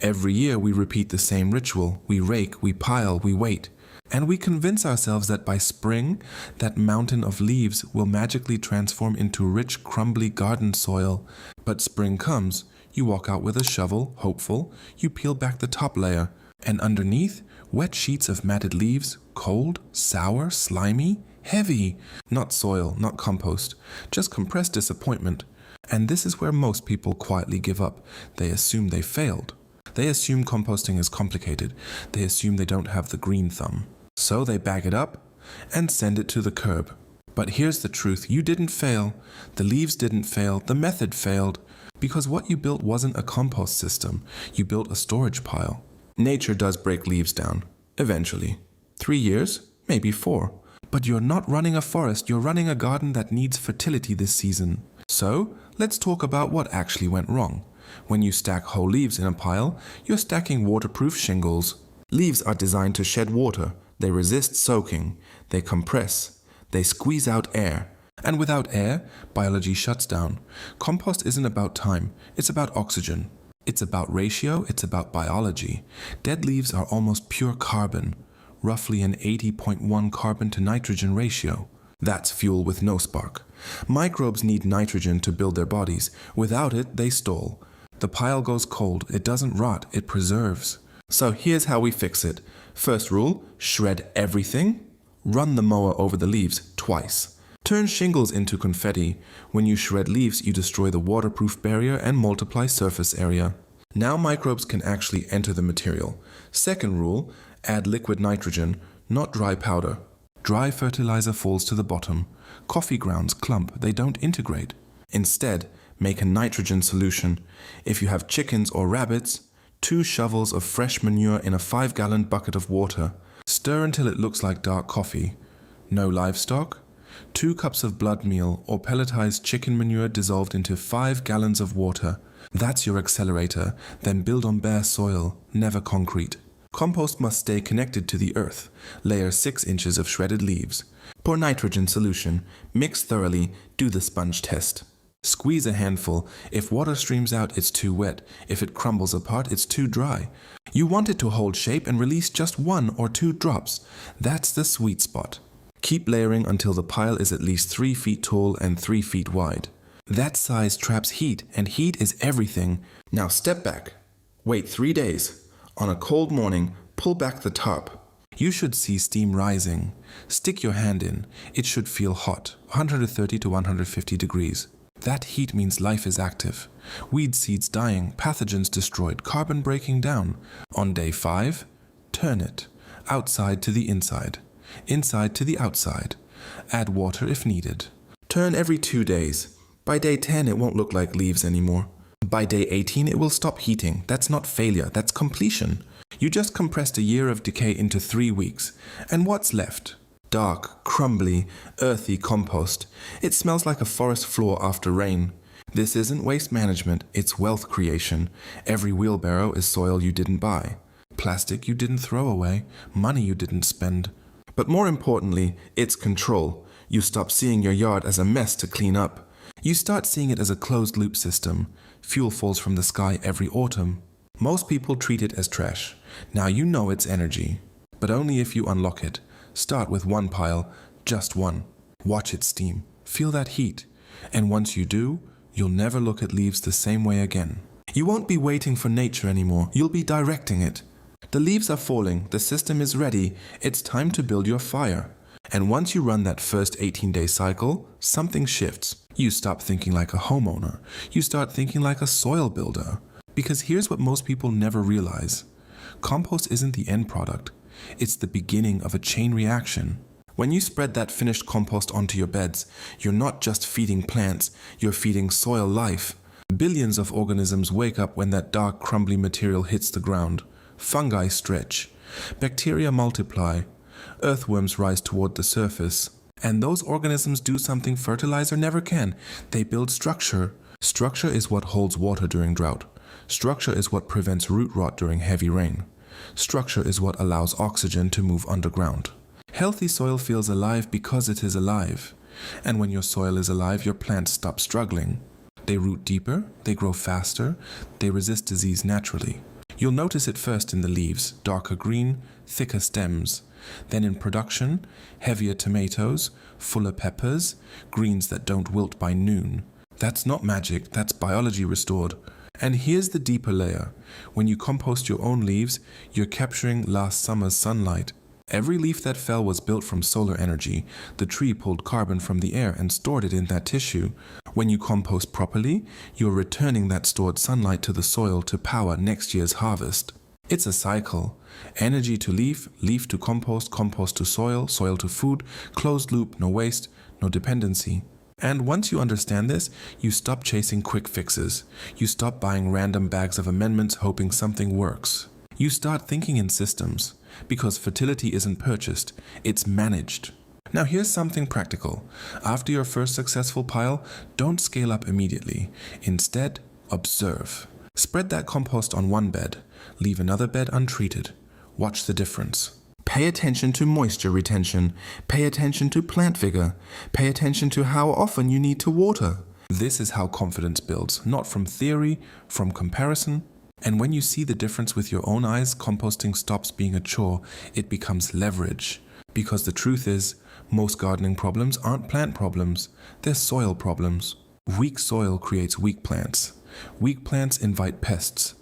Every year we repeat the same ritual. We rake, we pile, we wait. And we convince ourselves that by spring, that mountain of leaves will magically transform into rich, crumbly garden soil. But spring comes. You walk out with a shovel, hopeful. You peel back the top layer. And underneath, wet sheets of matted leaves, cold, sour, slimy, heavy. Not soil, not compost, just compressed disappointment. And this is where most people quietly give up. They assume they failed. They assume composting is complicated. They assume they don't have the green thumb. So they bag it up and send it to the curb. But here's the truth. You didn't fail. The leaves didn't fail. The method failed. Because what you built wasn't a compost system. You built a storage pile. Nature does break leaves down. Eventually. 3 years? Maybe 4. But you're not running a forest. You're running a garden that needs fertility this season. So, let's talk about what actually went wrong. When you stack whole leaves in a pile, you're stacking waterproof shingles. Leaves are designed to shed water. They resist soaking. They compress. They squeeze out air. And without air, biology shuts down. Compost isn't about time. It's about oxygen. It's about ratio. It's about biology. Dead leaves are almost pure carbon, roughly an 80.1 carbon to nitrogen ratio. That's fuel with no spark. Microbes need nitrogen to build their bodies. Without it, they stall. The pile goes cold. It doesn't rot. It preserves. So here's how we fix it. First rule, shred everything. Run the mower over the leaves twice. Turn shingles into confetti. When you shred leaves, you destroy the waterproof barrier and multiply surface area. Now microbes can actually enter the material. Second rule, add liquid nitrogen, not dry powder. Dry fertilizer falls to the bottom. Coffee grounds clump, they don't integrate. Instead, make a nitrogen solution. If you have chickens or rabbits, 2 shovels of fresh manure in a 5-gallon bucket of water. Stir until it looks like dark coffee. No livestock? 2 cups of blood meal or pelletized chicken manure dissolved into 5 gallons of water. That's your accelerator. Then build on bare soil, never concrete. Compost must stay connected to the earth. Layer 6 inches of shredded leaves. Pour nitrogen solution. Mix thoroughly. Do the sponge test. Squeeze a handful. If water streams out, it's too wet. If it crumbles apart, it's too dry. You want it to hold shape and release just 1 or 2 drops. That's the sweet spot. Keep layering until the pile is at least 3 feet tall and 3 feet wide. That size traps heat, and heat is everything. Now step back. Wait 3 days. On a cold morning, pull back the tarp. You should see steam rising. Stick your hand in. It should feel hot, 130 to 150 degrees. That heat means life is active. Weed seeds dying, pathogens destroyed, carbon breaking down. On day 5, turn it. Outside to the inside. Inside to the outside. Add water if needed. Turn every 2 days. By day 10, it won't look like leaves anymore. By day 18, it will stop heating. That's not failure, that's completion. You just compressed a year of decay into 3 weeks. And what's left? Dark, crumbly, earthy compost. It smells like a forest floor after rain. This isn't waste management, it's wealth creation. Every wheelbarrow is soil you didn't buy. Plastic you didn't throw away. Money you didn't spend. But more importantly, it's control. You stop seeing your yard as a mess to clean up. You start seeing it as a closed-loop system. Fuel falls from the sky every autumn. Most people treat it as trash. Now you know it's energy. But only if you unlock it. Start with 1 pile, just 1. Watch it steam. Feel that heat. And once you do, you'll never look at leaves the same way again. You won't be waiting for nature anymore. You'll be directing it. The leaves are falling. The system is ready. It's time to build your fire. And once you run that first 18-day cycle, something shifts. You stop thinking like a homeowner. You start thinking like a soil builder. Because here's what most people never realize. Compost isn't the end product. It's the beginning of a chain reaction. When you spread that finished compost onto your beds, you're not just feeding plants, you're feeding soil life. Billions of organisms wake up when that dark, crumbly material hits the ground. Fungi stretch. Bacteria multiply. Earthworms rise toward the surface. And those organisms do something fertilizer never can. They build structure. Structure is what holds water during drought. Structure is what prevents root rot during heavy rain. Structure is what allows oxygen to move underground. Healthy soil feels alive because it is alive. And when your soil is alive, your plants stop struggling. They root deeper, they grow faster, they resist disease naturally. You'll notice it first in the leaves, darker green, thicker stems. Then in production, heavier tomatoes, fuller peppers, greens that don't wilt by noon. That's not magic, that's biology restored. And here's the deeper layer. When you compost your own leaves, you're capturing last summer's sunlight. Every leaf that fell was built from solar energy. The tree pulled carbon from the air and stored it in that tissue. When you compost properly, you're returning that stored sunlight to the soil to power next year's harvest. It's a cycle. Energy to leaf, leaf to compost, compost to soil, soil to food, closed loop, no waste, no dependency. And once you understand this, you stop chasing quick fixes. You stop buying random bags of amendments hoping something works. You start thinking in systems, because fertility isn't purchased, it's managed. Now here's something practical. After your first successful pile, don't scale up immediately. Instead, observe. Spread that compost on one bed, leave another bed untreated. Watch the difference. Pay attention to moisture retention. Pay attention to plant vigor. Pay attention to how often you need to water. This is how confidence builds, not from theory, from comparison. And when you see the difference with your own eyes, composting stops being a chore, it becomes leverage. Because the truth is, most gardening problems aren't plant problems, they're soil problems. Weak soil creates weak plants. Weak plants invite pests.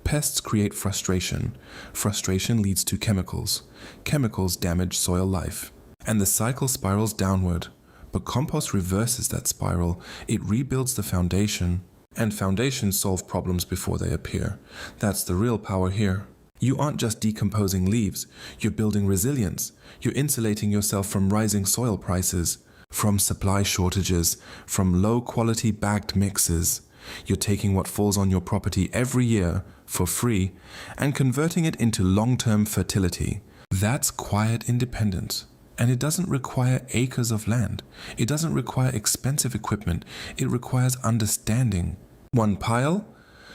Pests create frustration. Frustration leads to chemicals. Chemicals damage soil life. And the cycle spirals downward. But compost reverses that spiral. It rebuilds the foundation. And foundations solve problems before they appear. That's the real power here. You aren't just decomposing leaves. You're building resilience. You're insulating yourself from rising soil prices, from supply shortages, from low-quality bagged mixes. You're taking what falls on your property every year for free and converting it into long-term fertility. That's quiet independence. And it doesn't require acres of land. It doesn't require expensive equipment. It requires understanding. One pile,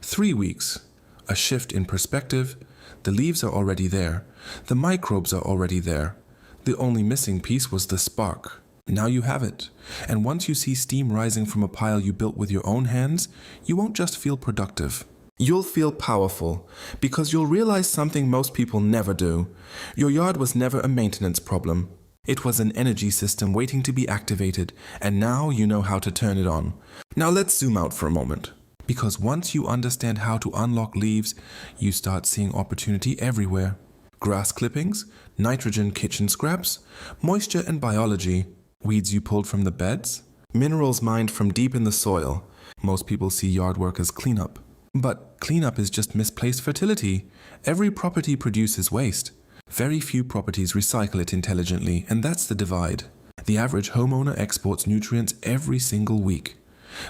3 weeks. A shift in perspective. The leaves are already there. The microbes are already there. The only missing piece was the spark. Now you have it. And once you see steam rising from a pile you built with your own hands, you won't just feel productive. You'll feel powerful, because you'll realize something most people never do. Your yard was never a maintenance problem. It was an energy system waiting to be activated, and now you know how to turn it on. Now let's zoom out for a moment. Because once you understand how to unlock leaves, you start seeing opportunity everywhere. Grass clippings, nitrogen kitchen scraps, moisture and biology, weeds you pulled from the beds, minerals mined from deep in the soil. Most people see yard work as cleanup. But cleanup is just misplaced fertility. Every property produces waste. Very few properties recycle it intelligently, and that's the divide. The average homeowner exports nutrients every single week.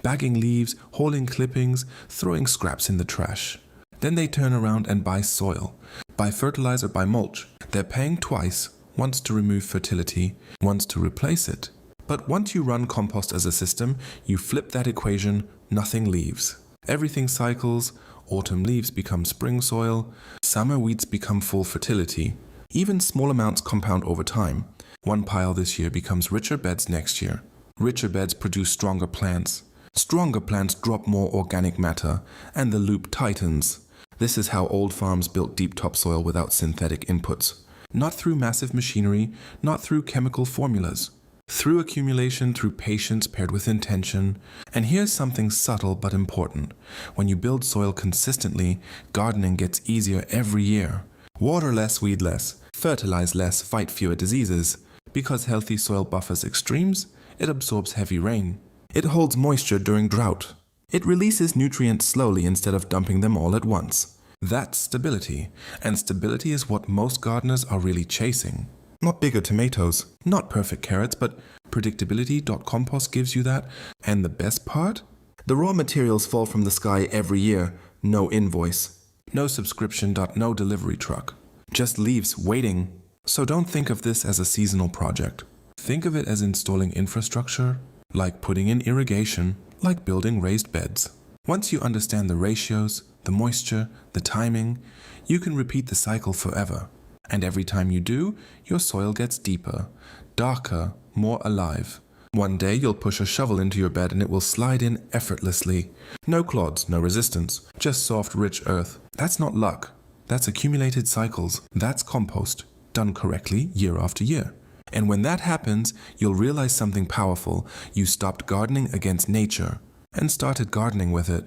Bagging leaves, hauling clippings, throwing scraps in the trash. Then they turn around and buy soil. Buy fertilizer, buy mulch. They're paying twice, once to remove fertility, once to replace it. But once you run compost as a system, you flip that equation, nothing leaves. Everything cycles, autumn leaves become spring soil, summer weeds become full fertility. Even small amounts compound over time. One pile this year becomes richer beds next year. Richer beds produce stronger plants. Stronger plants drop more organic matter, and the loop tightens. This is how old farms built deep topsoil without synthetic inputs. Not through massive machinery, not through chemical formulas. Through accumulation, through patience paired with intention. And here's something subtle but important. When you build soil consistently, gardening gets easier every year. Water less, weed less. Fertilize less, fight fewer diseases. Because healthy soil buffers extremes, it absorbs heavy rain. It holds moisture during drought. It releases nutrients slowly instead of dumping them all at once. That's stability, and stability is what most gardeners are really chasing. Not bigger tomatoes, not perfect carrots, but predictability. Compost gives you that. And the best part? The raw materials fall from the sky every year. No invoice. No subscription. No delivery truck. Just leaves waiting. So don't think of this as a seasonal project. Think of it as installing infrastructure, like putting in irrigation, like building raised beds. Once you understand the ratios, the moisture, the timing, you can repeat the cycle forever. And every time you do, your soil gets deeper, darker, more alive. One day you'll push a shovel into your bed and it will slide in effortlessly. No clods, no resistance, just soft, rich earth. That's not luck. That's accumulated cycles. That's compost, done correctly year after year. And when that happens, you'll realize something powerful. You stopped gardening against nature and started gardening with it.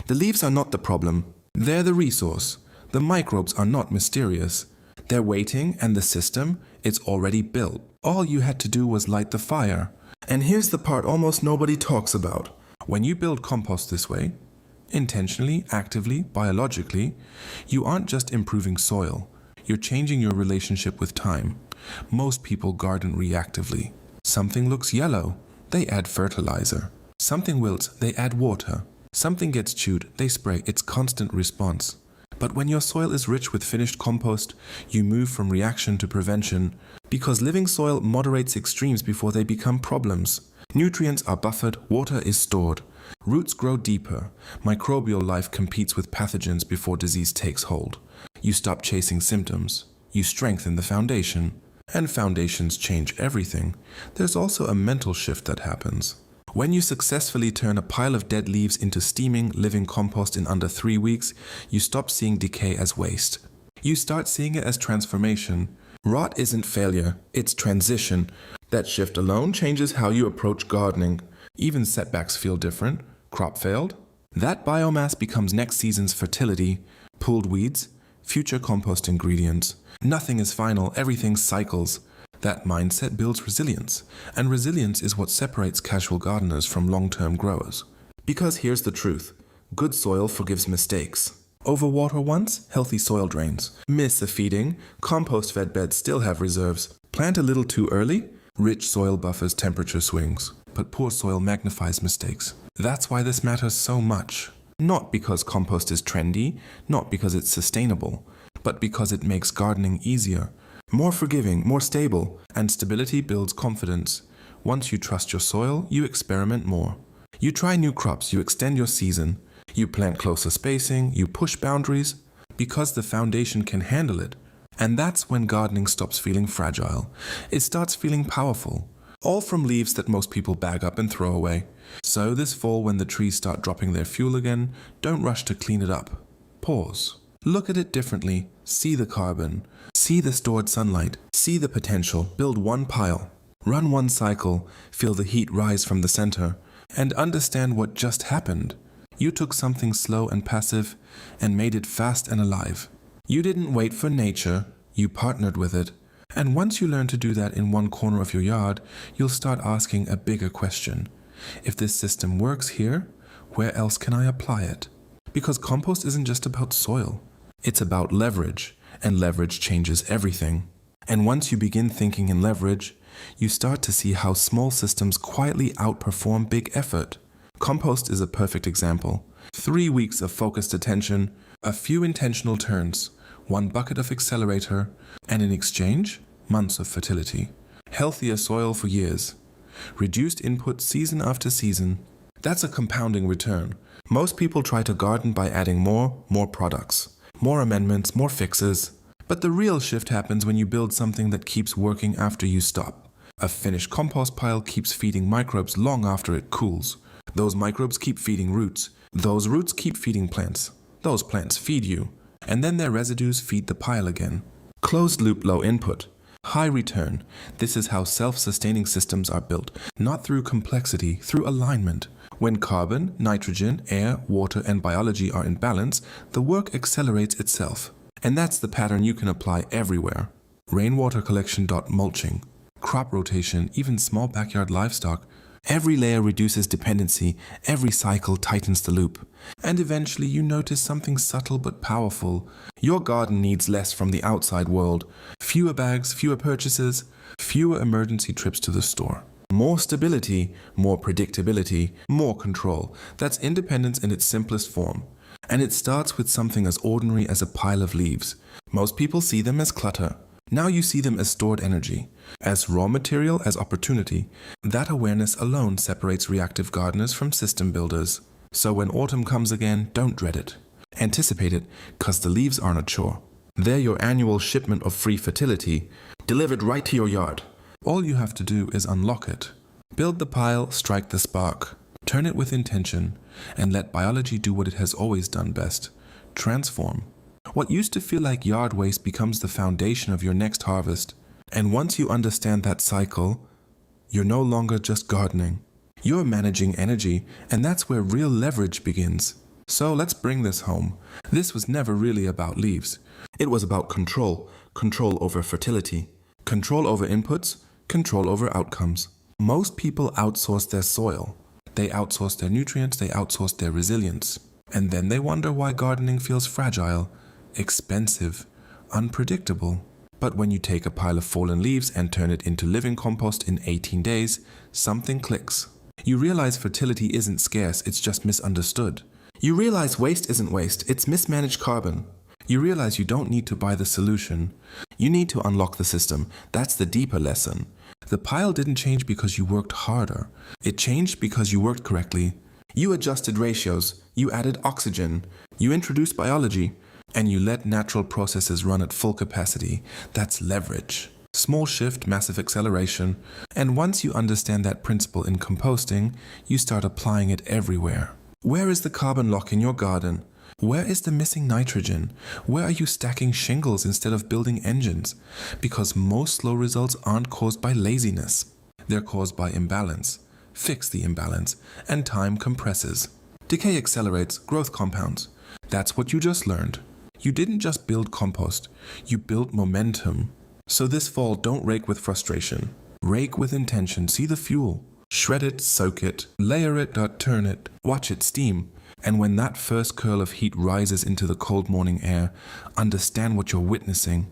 The leaves are not the problem. They're the resource. The microbes are not mysterious. They're waiting, and the system, it's already built. All you had to do was light the fire. And here's the part almost nobody talks about. When you build compost this way, intentionally, actively, biologically, you aren't just improving soil. You're changing your relationship with time. Most people garden reactively. Something looks yellow, they add fertilizer. Something wilts, they add water. Something gets chewed, they spray. It's constant response. But when your soil is rich with finished compost, you move from reaction to prevention, because living soil moderates extremes before they become problems. Nutrients are buffered, water is stored. Roots grow deeper. Microbial life competes with pathogens before disease takes hold. You stop chasing symptoms. You strengthen the foundation. And foundations change everything. There's also a mental shift that happens. When you successfully turn a pile of dead leaves into steaming, living compost in under 3 weeks, you stop seeing decay as waste. You start seeing it as transformation. Rot isn't failure, it's transition. That shift alone changes how you approach gardening. Even setbacks feel different. Crop failed? That biomass becomes next season's fertility. Pulled weeds? Future compost ingredients. Nothing is final, everything cycles. That mindset builds resilience, and resilience is what separates casual gardeners from long-term growers. Because here's the truth. Good soil forgives mistakes. Overwater once, healthy soil drains. Miss a feeding, compost-fed beds still have reserves. Plant a little too early, rich soil buffers temperature swings. But poor soil magnifies mistakes. That's why this matters so much. Not because compost is trendy, not because it's sustainable, but because it makes gardening easier. More forgiving, more stable, and stability builds confidence. Once you trust your soil, you experiment more. You try new crops, you extend your season. You plant closer spacing, you push boundaries, because the foundation can handle it. And that's when gardening stops feeling fragile. It starts feeling powerful. All from leaves that most people bag up and throw away. So this fall, when the trees start dropping their fuel again, don't rush to clean it up. Pause. Look at it differently. See the carbon. See the stored sunlight. See the potential. Build one pile. Run one cycle. Feel the heat rise from the center. And understand what just happened. You took something slow and passive and made it fast and alive. You didn't wait for nature. You partnered with it. And once you learn to do that in one corner of your yard, you'll start asking a bigger question. If this system works here, where else can I apply it? Because compost isn't just about soil. It's about leverage, and leverage changes everything. And once you begin thinking in leverage, you start to see how small systems quietly outperform big effort. Compost is a perfect example. 3 weeks of focused attention, a few intentional turns, 1 bucket of accelerator, and in exchange, months of fertility. Healthier soil for years. Reduced input season after season. That's a compounding return. Most people try to garden by adding more products, more amendments, more fixes. But the real shift happens when you build something that keeps working after you stop. A finished compost pile keeps feeding microbes long after it cools. Those microbes keep feeding roots. Those roots keep feeding plants. Those plants feed you. And then their residues feed the pile again. Closed loop, low input. High return. This is how self-sustaining systems are built, not through complexity, through alignment. When carbon, nitrogen, air, water, and biology are in balance, the work accelerates itself. And that's the pattern you can apply everywhere. Rainwater collection. Mulching. Crop rotation, even small backyard livestock. Every layer reduces dependency, every cycle tightens the loop. And eventually you notice something subtle but powerful. Your garden needs less from the outside world. Fewer bags, fewer purchases, fewer emergency trips to the store. More stability, more predictability, more control. That's independence in its simplest form. And it starts with something as ordinary as a pile of leaves. Most people see them as clutter. Now you see them as stored energy, as raw material, as opportunity. That awareness alone separates reactive gardeners from system builders. So when autumn comes again, don't dread it. Anticipate it, because the leaves aren't a chore. They're your annual shipment of free fertility, delivered right to your yard. All you have to do is unlock it. Build the pile, strike the spark. Turn it with intention, and let biology do what it has always done best. Transform. What used to feel like yard waste becomes the foundation of your next harvest. And once you understand that cycle, you're no longer just gardening. You're managing energy, and that's where real leverage begins. So let's bring this home. This was never really about leaves. It was about control. Control over fertility. Control over inputs. Control over outcomes. Most people outsource their soil. They outsource their nutrients. They outsource their resilience. And then they wonder why gardening feels fragile, expensive, unpredictable. But when you take a pile of fallen leaves and turn it into living compost in 18 days, something clicks. You realize fertility isn't scarce, it's just misunderstood. You realize waste isn't waste, it's mismanaged carbon. You realize you don't need to buy the solution. You need to unlock the system. That's the deeper lesson. The pile didn't change because you worked harder. It changed because you worked correctly. You adjusted ratios. You added oxygen. You introduced biology. And you let natural processes run at full capacity. That's leverage. Small shift, massive acceleration. And once you understand that principle in composting, you start applying it everywhere. Where is the carbon lock in your garden? Where is the missing nitrogen? Where are you stacking shingles instead of building engines? Because most slow results aren't caused by laziness. They're caused by imbalance. Fix the imbalance, and time compresses. Decay accelerates, growth compounds. That's what you just learned. You didn't just build compost, you built momentum. So this fall, don't rake with frustration. Rake with intention, see the fuel. Shred it, soak it, layer it, turn it, watch it steam. And when that first curl of heat rises into the cold morning air, understand what you're witnessing.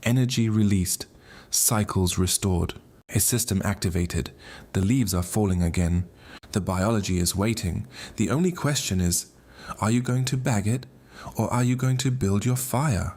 Energy released, cycles restored, a system activated. The leaves are falling again. The biology is waiting. The only question is, are you going to bag it? Or are you going to build your fire?